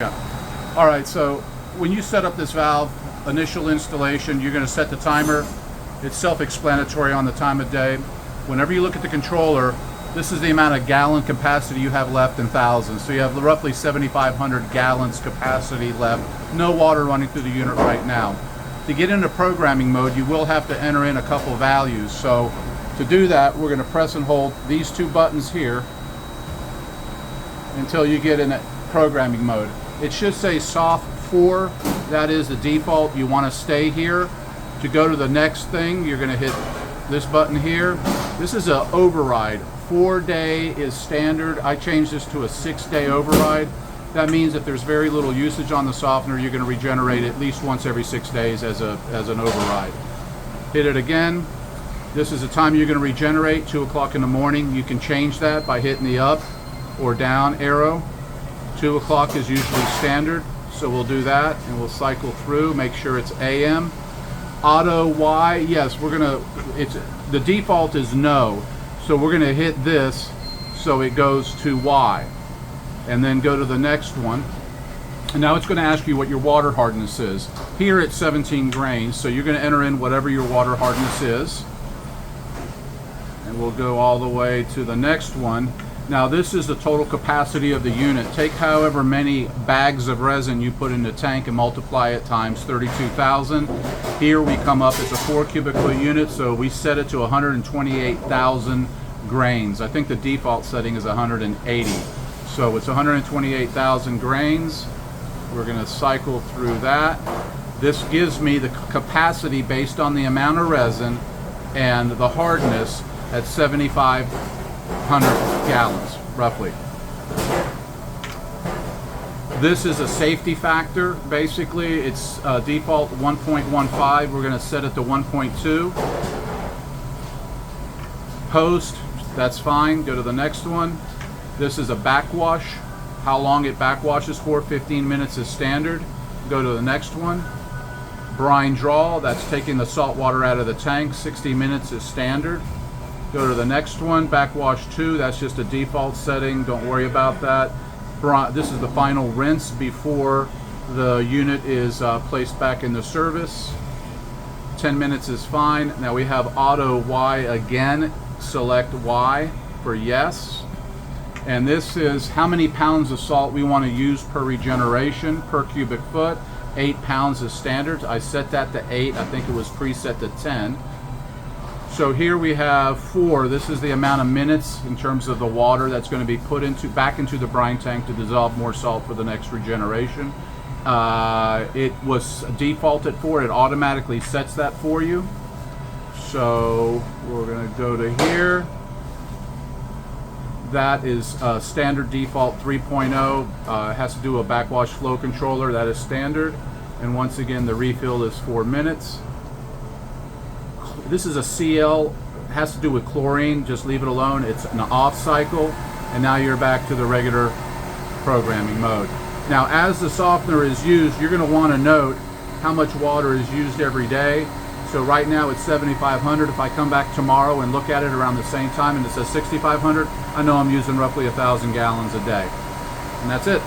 Yeah. All right, so when you set up this valve, initial installation, you're going to set the timer. It's self-explanatory on the time of day. Whenever you look at the controller, this is the amount of gallon capacity you have left in thousands. So you have roughly 7,500 gallons capacity left. No water running through the unit right now. To get into programming mode, you will have to enter in a couple values. So to do that, we're going to press and hold these two buttons here until you get in programming mode. It should say soft 4, that is the default. You want to stay here. To go to the next thing, you're going to hit this button here. This is an override. 4-day is standard. I changed this to a 6-day override. That means if there's very little usage on the softener, you're going to regenerate at least once every 6 days as an override. Hit it again. This is the time you're going to regenerate, 2 o'clock in the morning. You can change that by hitting the up or down arrow. 2 o'clock is usually standard, so we'll do that and we'll cycle through, make sure it's AM. Auto Y, yes, the default is no, so we're going to hit this so it goes to Y, and then go to the next one. And now it's going to ask you what your water hardness is. Here it's 17 grains, so you're going to enter in whatever your water hardness is, and we'll go all the way to the next one. Now this is the total capacity of the unit. Take however many bags of resin you put in the tank and multiply it times 32,000. Here we come up as a 4 cubic foot unit, so we set it to 128,000 grains. I think the default setting is 180. So it's 128,000 grains. We're going to cycle through that. This gives me the capacity based on the amount of resin and the hardness at 7,500 gallons, roughly. This is a safety factor. Basically, it's default 1.15. We're going to set it to 1.2. Post, that's fine. Go to the next one. This is a backwash. How long it backwashes for, 15 minutes is standard. Go to the next one. Brine draw, that's taking the salt water out of the tank, 60 minutes is standard. Go to the next one, backwash 2, that's just a default setting, don't worry about that. This is the final rinse before the unit is placed back into service. 10 minutes is fine. Now we have auto Y again, select Y for yes. And this is how many pounds of salt we want to use per regeneration, per cubic foot. 8 pounds is standard. I set that to 8, I think it was preset to 10. So here we have 4. This is the amount of minutes in terms of the water that's going to be put back into the brine tank to dissolve more salt for the next regeneration. It was defaulted for. It automatically sets that for you. So we're going to go to here. That is standard default 3.0. Has to do a backwash flow controller. That is standard. And once again, the refill is 4 minutes. This is a CL, has to do with chlorine, just leave it alone. It's an off cycle, and now you're back to the regular programming mode. Now as the softener is used, you're going to want to note how much water is used every day. So right now it's 7,500. If I come back tomorrow and look at it around the same time and it says 6,500, I know I'm using roughly 1,000 gallons a day. And that's it.